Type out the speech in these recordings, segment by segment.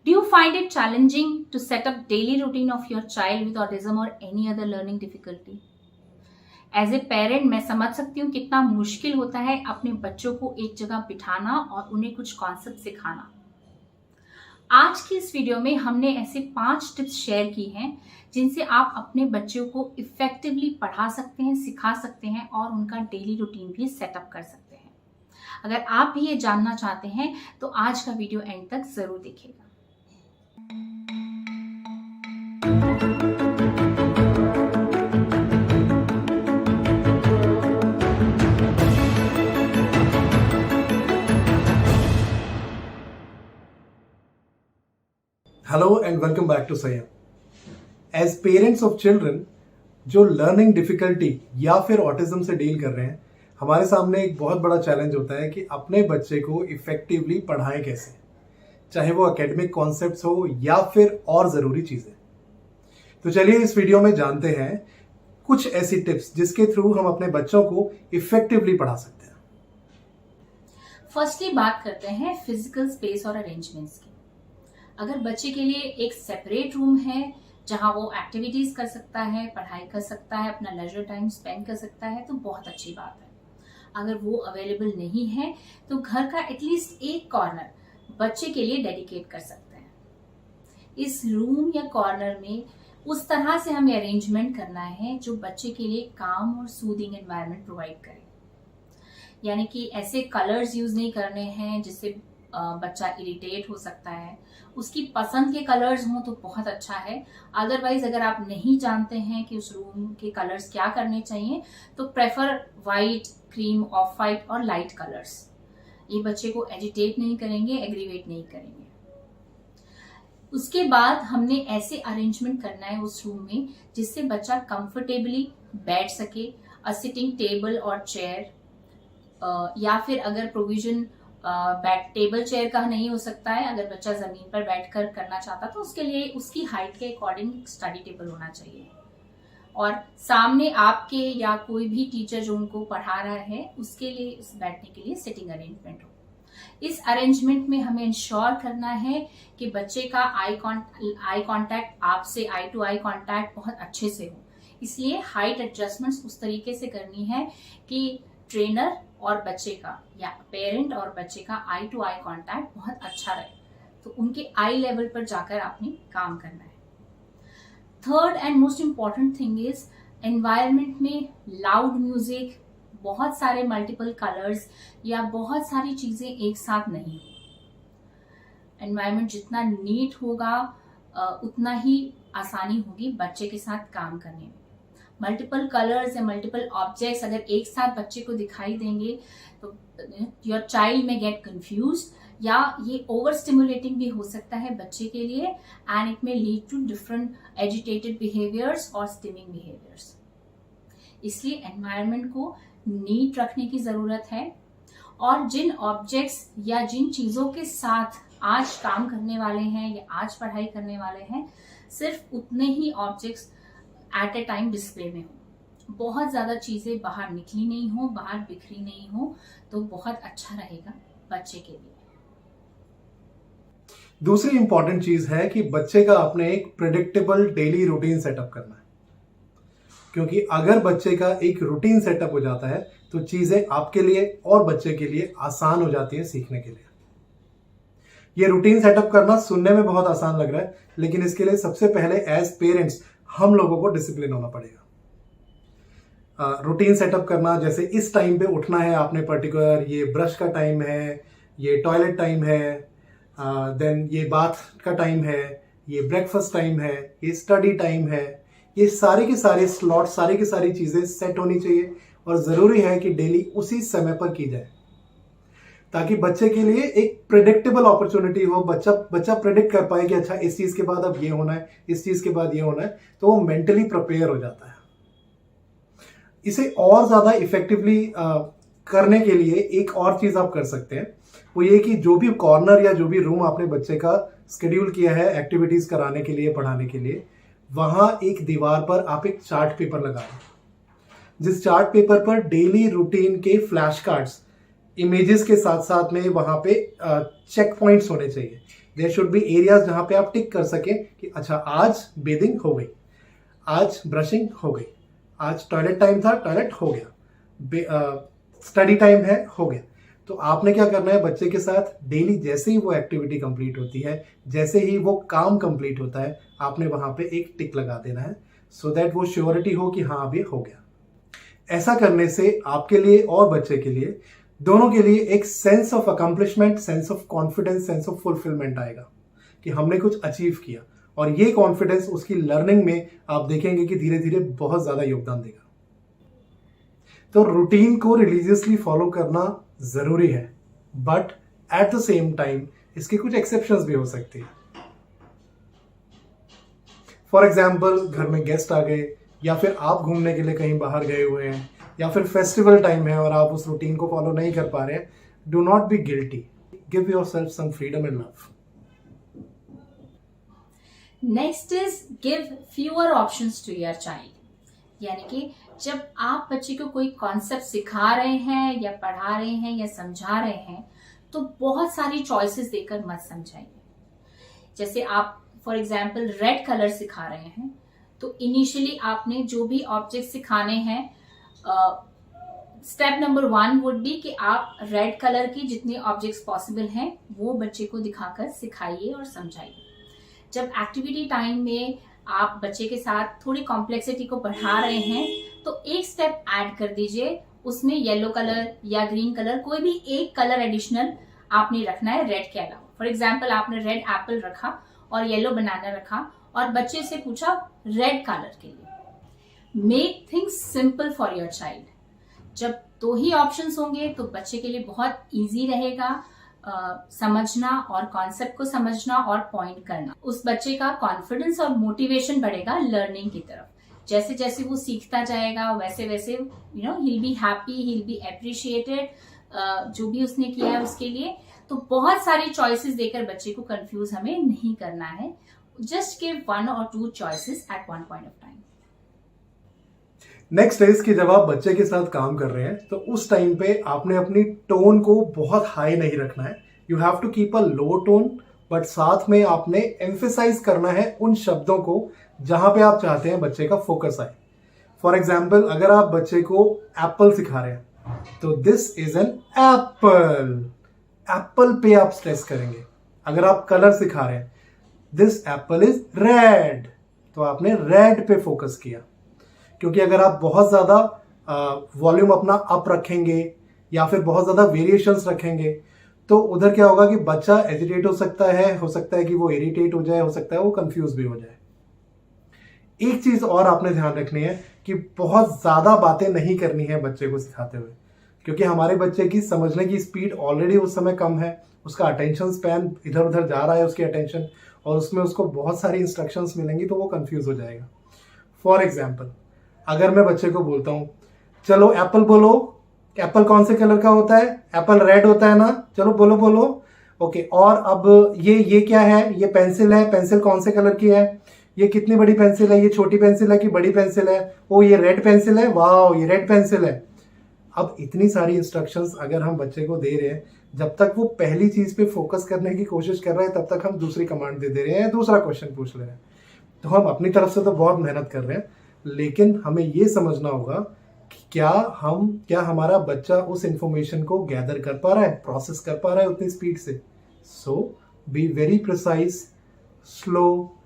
Do you find it challenging to set up daily routine of your child with autism or any other learning difficulty? As a parent मैं समझ सकती हूँ कितना मुश्किल होता है अपने बच्चों को एक जगह बिठाना और उन्हें कुछ कॉन्सेप्ट सिखाना। आज की इस वीडियो में हमने ऐसे 5 टिप्स शेयर की हैं जिनसे आप अपने बच्चों को इफेक्टिवली पढ़ा सकते हैं, सिखा सकते हैं और उनका डेली रूटीन भी सेटअप कर सकते हैं। अगर आप भी ये जानना चाहते हैं तो आज का वीडियो एंड तक जरूर देखिएगा। Hello and welcome back to Sayam. As parents of children जो लर्निंग डिफिकल्टी या फिर ऑटिज्म से डील कर रहे हैं, हमारे सामने एक बहुत बड़ा चैलेंज होता है कि अपने बच्चे को इफेक्टिवली पढ़ाएं कैसे, चाहे वो एकेडमिक कॉन्सेप्ट्स हो या फिर और ज़रूरी चीज़ें। तो चलिए इस वीडियो में जानते हैं कुछ ऐसी टिप्स जिसके थ्रू हम अपने बच्चों को इफेक्टिवली पढ़ा सकते हैं। फर्स्टली बात करते हैं फिजिकल स्पेस और अरेंजमेंट्स की। अगर बच्चे के लिए एक सेपरेट रूम है जहां वो एक्टिविटीज कर सकता है, पढ़ाई कर सकता है, अपना लेजर टाइम स्पेंड कर सकता है तो बहुत अच्छी बात है। अगर वो अवेलेबल नहीं है तो घर का एटलीस्ट एक कॉर्नर बच्चे के लिए डेडिकेट कर सकते हैं। इस रूम या कॉर्नर में उस तरह से हमें अरेंजमेंट करना है जो बच्चे के लिए काम और सूदिंग एनवायरनमेंट प्रोवाइड करे। यानी कि ऐसे कलर्स यूज नहीं करने हैं जिससे बच्चा इरिटेट हो सकता है। उसकी पसंद के कलर्स हों तो बहुत अच्छा है। अदरवाइज अगर आप नहीं जानते हैं कि उस रूम के कलर्स क्या करने चाहिए तो prefer white, cream, of white और लाइट कलर्स। ये बच्चे को एजिटेट नहीं करेंगे, एग्रीवेट नहीं करेंगे। उसके बाद हमने ऐसे अरेंजमेंट करना है उस रूम में जिससे बच्चा कंफर्टेबली बैठ सके। सिटिंग टेबल और चेयर, या फिर अगर प्रोविजन टेबल चेयर का नहीं हो सकता है, अगर बच्चा जमीन पर बैठकर करना चाहता तो उसके लिए उसकी हाइट के अकॉर्डिंग स्टडी टेबल होना चाहिए। और सामने आपके या कोई भी टीचर जो उनको पढ़ा रहा है उसके लिए इस बैठने के लिए सिटिंग अरेंजमेंट हो। इस अरेंजमेंट में हमें इंश्योर करना है कि बच्चे का आई कांटेक्ट, आपसे आई टू आई कांटेक्ट बहुत अच्छे से हो। इसलिए हाइट एडजस्टमेंट्स उस तरीके से करनी है कि ट्रेनर और बच्चे का या पेरेंट और बच्चे का आई टू आई कांटेक्ट बहुत अच्छा रहे। तो उनके आई लेवल पर जाकर आपने काम करना है। Third and most important thing is environment में लाउड म्यूजिक, बहुत सारे मल्टीपल कलर्स या बहुत सारी चीजें एक साथ नहीं। एनवायरनमेंट जितना नीट होगा उतना ही आसानी होगी बच्चे के साथ काम करने में। मल्टीपल कलर्स या मल्टीपल ऑब्जेक्ट्स अगर एक साथ बच्चे को दिखाई देंगे तो योर चाइल्ड में गेट कंफ्यूज या ये ओवर स्टिमुलेटिंग भी हो सकता है बच्चे के लिए and it may lead to different agitated behaviours और स्टिमिंग बिहेवियर्स। इसलिए एनवायरनमेंट को नीट रखने की जरूरत है और जिन ऑब्जेक्ट्स या जिन चीजों के साथ आज काम करने वाले हैं या आज पढ़ाई करने वाले हैं सिर्फ उतने ही objects at a time display में हो। बहुत ज्यादा चीजें बाहर निकली नहीं हो, बाहर बिखरी नहीं हो तो बहुत अच्छा रहेगा बच्चे के लिए। दूसरी इंपॉर्टेंट चीज है कि बच्चे का अपने एक प्रेडिक्टेबल डेली रूटीन सेटअप करना है, क्योंकि अगर बच्चे का एक रूटीन सेटअप हो जाता है तो चीजें आपके लिए और बच्चे के लिए आसान हो जाती है सीखने के लिए। ये रूटीन सेटअप करना सुनने में बहुत आसान लग रहा है, लेकिन इसके लिए सबसे पहले एज पेरेंट्स हम लोगों को डिसिप्लिन होना पड़ेगा। रूटीन सेटअप करना, जैसे इस टाइम पे उठना है आपने पर्टिकुलर, ये ब्रश का टाइम है, ये टॉयलेट टाइम है, देन ये बाथ का टाइम है, ये ब्रेकफास्ट टाइम है, ये स्टडी टाइम है। ये सारे के सारे स्लॉट, सारी की सारी चीजें सेट होनी चाहिए और जरूरी है कि डेली उसी समय पर की जाए ताकि बच्चे के लिए एक प्रेडिक्टेबल अपॉर्चुनिटी हो। बच्चा प्रेडिक्ट कर पाए कि अच्छा इस चीज के बाद अब ये होना है, इस चीज के बाद ये होना है, तो वो मेंटली प्रिपेयर हो जाता है। इसे और ज्यादा इफेक्टिवली करने के लिए एक और चीज आप कर सकते हैं, वो ये कि जो भी कॉर्नर या जो भी रूम आपने बच्चे का शेड्यूल किया है एक्टिविटीज कराने के लिए, पढ़ाने के लिए, वहां एक दीवार पर आप एक चार्ट पेपर लगा दें, जिस चार्ट पेपर पर डेली रूटीन के फ्लैश कार्ड्स इमेजेस के साथ साथ में वहां पे चेक पॉइंट्स होने चाहिए देयर शुड बी एरियाज जहां पे आप टिक कर सकें कि अच्छा आज बेदिंग हो गई, आज ब्रशिंग हो गई, आज टॉयलेट टाइम था, टॉयलेट हो गया, स्टडी टाइम है, हो गया। तो आपने क्या करना है, बच्चे के साथ डेली जैसे ही वो एक्टिविटी कंप्लीट होती है, जैसे ही वो काम कंप्लीट होता है, आपने वहां पे एक टिक लगा देना है, सो दैट वो श्योरिटी हो कि हाँ अब ये हो गया। ऐसा करने से आपके लिए और बच्चे के लिए, दोनों के लिए एक sense of accomplishment, sense of confidence, sense of fulfilment आएगा कि हमने कुछ अचीव किया। और ये कॉन्फिडेंस उसकी लर्निंग में आप देखेंगे कि धीरे धीरे बहुत ज्यादा योगदान देगा। तो रूटीन को रिलीजियसली फॉलो करना जरूरी है, but at the same time इसके कुछ एक्सेप्शंस भी हो सकती है। फॉर एग्जाम्पल, घर में गेस्ट आ गए, या फिर आप घूमने के लिए कहीं बाहर गए हुए हैं, या फिर फेस्टिवल टाइम है और आप उस रूटीन को फॉलो नहीं कर पा रहे हैं, do not be guilty, give yourself some freedom and love. Next is give fewer options to your child. यानी कि जब आप बच्चे को कोई कॉन्सेप्ट सिखा रहे हैं या पढ़ा रहे हैं या समझा रहे हैं, तो बहुत सारी चॉइसेस देकर मत समझाइए। जैसे आप फॉर एग्जाम्पल रेड कलर सिखा रहे हैं, तो इनिशियली आपने जो भी ऑब्जेक्ट सिखाने हैं, स्टेप नंबर 1 वुड बी कि आप रेड कलर की जितने ऑब्जेक्ट्स पॉसिबल हैं वो बच्चे को दिखाकर सिखाइए और समझाइए। जब एक्टिविटी टाइम में आप बच्चे के साथ थोड़ी कॉम्प्लेक्सिटी को बढ़ा रहे हैं, तो एक स्टेप ऐड कर दीजिए, उसमें येलो कलर या ग्रीन कलर, कोई भी एक कलर एडिशनल आपने रखना है रेड के अलावा। फॉर एग्जाम्पल, आपने रेड एप्पल रखा और येलो बनाना रखा और बच्चे से पूछा रेड कलर के लिए। Make things simple for your child. जब 2 ही ऑप्शंस होंगे तो बच्चे के लिए बहुत इजी रहेगा समझना और कॉन्सेप्ट को समझना और पॉइंट करना। उस बच्चे का कॉन्फिडेंस और मोटिवेशन बढ़ेगा लर्निंग की तरफ। जैसे जैसे वो सीखता जाएगा वैसे वैसे he'll be happy, he'll be appreciated जो भी उसने किया है उसके लिए। तो बहुत सारी चॉइसेस देकर बच्चे को कंफ्यूज हमें नहीं करना है। Just give 1 or 2 choices at one point of time. Next is कि जब आप बच्चे के साथ काम कर रहे हैं तो उस टाइम पे आपने अपनी टोन को बहुत हाई नहीं रखना है। You have to keep a low tone, but साथ में आपने एम्फेसाइज करना है उन शब्दों को जहां पे आप चाहते हैं बच्चे का फोकस आए। फॉर एग्जाम्पल, अगर आप बच्चे को एप्पल सिखा रहे हैं तो this is an apple, Apple पे आप स्ट्रेस करेंगे। अगर आप कलर सिखा रहे हैं, दिस एप्पल इज रेड, तो आपने रेड पे फोकस किया। क्योंकि अगर आप बहुत ज्यादा वॉल्यूम अपना अप रखेंगे या फिर बहुत ज्यादा वेरिएशंस रखेंगे, तो उधर क्या होगा कि बच्चा एजिटेट हो सकता है कि वो इरिटेट हो जाए, हो सकता है वो कंफ्यूज भी हो जाए। एक चीज और आपने ध्यान रखनी है कि बहुत ज्यादा बातें नहीं करनी है बच्चे को सिखाते हुए, क्योंकि हमारे बच्चे की समझने की स्पीड ऑलरेडी उस समय कम है, उसका अटेंशन स्पैन इधर उधर जा रहा है उसकी अटेंशन, और उसमें उसको बहुत सारी इंस्ट्रक्शंस मिलेंगी तो वो कंफ्यूज हो जाएगा। फॉर एग्जाम्पल, अगर मैं बच्चे को बोलता हूं चलो एप्पल बोलो, एप्पल कौन से कलर का होता है, एप्पल रेड होता है ना, चलो बोलो बोलो, ओके। और अब ये क्या है, ये पेंसिल है, पेंसिल कौन से कलर की है, ये कितनी बड़ी पेंसिल है, ये छोटी पेंसिल है कि बड़ी पेंसिल है, ओ ये रेड पेंसिल है, वाह ये रेड पेंसिल है। अब इतनी सारी इंस्ट्रक्शंस अगर हम बच्चे को दे रहे हैं, जब तक वो पहली चीज पे फोकस करने की कोशिश कर रहे हैं तब तक हम दूसरी कमांड दे रहे हैं, दूसरा क्वेश्चन पूछ ले रहे हैं। तो हम अपनी तरफ से तो बहुत मेहनत कर रहे हैं, लेकिन हमें ये समझना होगा कि क्या हमारा बच्चा उस इंफॉर्मेशन को गैदर कर पा रहा है, प्रोसेस कर पा रहा है उतनी स्पीड से। So be very precise, slow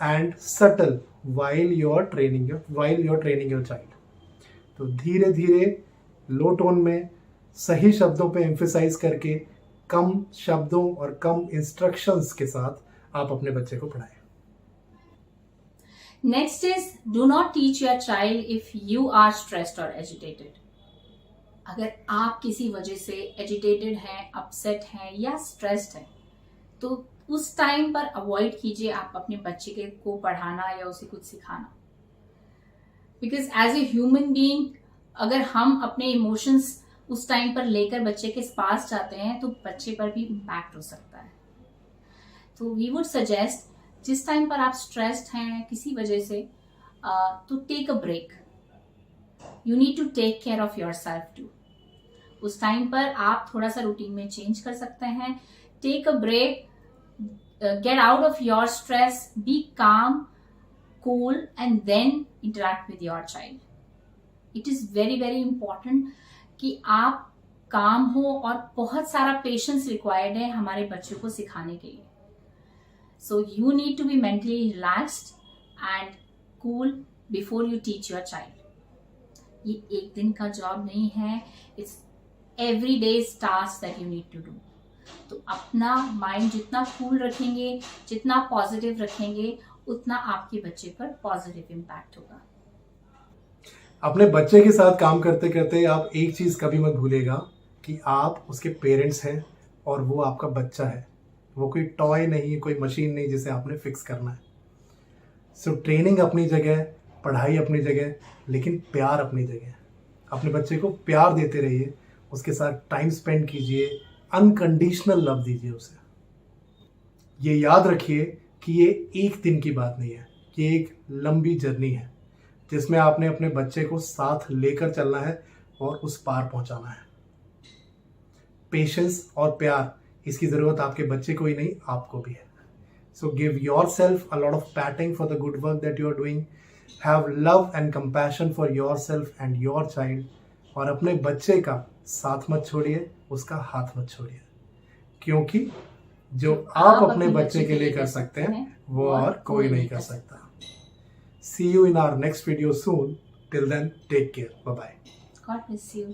and subtle while you're training your child। तो धीरे धीरे लो टोन में सही शब्दों पे एम्फेसाइज करके कम शब्दों और कम इंस्ट्रक्शंस के साथ आप अपने बच्चे को पढ़ाएं। Next is do not teach your child if you are stressed or agitated। अगर आप किसी वजह से एजिटेटेड हैं, अपसेट हैं या स्ट्रेस्ड हैं, तो उस टाइम पर अवॉइड कीजिए आप अपने बच्चे को पढ़ाना या उसे कुछ सिखाना। Because as a human being अगर हम अपने इमोशंस उस टाइम पर लेकर बच्चे के पास जाते हैं तो बच्चे पर भी इम्पैक्ट हो सकता है। तो वी वुड सजेस्ट जिस टाइम पर आप स्ट्रेस्ड हैं किसी वजह से, तो take a break. You need to take care of yourself too. उस टाइम पर आप थोड़ा सा रूटीन में चेंज कर सकते हैं। Take a break, get out of your stress, be calm, cool, and then interact with your child. It is very very important कि आप काम हो, और बहुत सारा पेशेंस रिक्वायर्ड है हमारे बच्चों को सिखाने के लिए. So you need to be mentally relaxed and cool before you teach your child. ये एक दिन का जॉब नहीं है, it's every day's task that you need to do. तो अपना माइंड जितना कूल रखेंगे, जितना पॉजिटिव रखेंगे, उतना आपके बच्चे पर पॉजिटिव इम्पैक्ट होगा. अपने बच्चे के साथ काम करते करते आप एक चीज कभी मत भूलिएगा कि आप उसके पेरेंट्स हैं और वो आपका बच्चा है. वो कोई टॉय नहीं है, कोई मशीन नहीं जिसे आपने फिक्स करना है. सो ट्रेनिंग अपनी जगह, पढ़ाई अपनी जगह, लेकिन प्यार अपनी जगह. अपने बच्चे को प्यार देते रहिए, उसके साथ टाइम स्पेंड कीजिए, अनकंडीशनल लव दीजिए उसे. ये याद रखिए कि ये एक दिन की बात नहीं है, ये एक लंबी जर्नी है जिसमें आपने अपने बच्चे को साथ लेकर चलना है और उस पार पहुंचाना है. पेशेंस और प्यार, इसकी ज़रूरत आपके बच्चे को ही नहीं, आपको भी है. So give yourself a lot of patting for the good work that you are doing. Have love and compassion for yourself and your child. और अपने बच्चे का साथ मत छोड़िए, उसका हाथ मत छोड़िए, क्योंकि जो आप अपने बच्चे के लिए कर सकते हैं वो और कोई नहीं कर सकता. See you in our next video soon. Till then, take care. Bye bye. God bless you.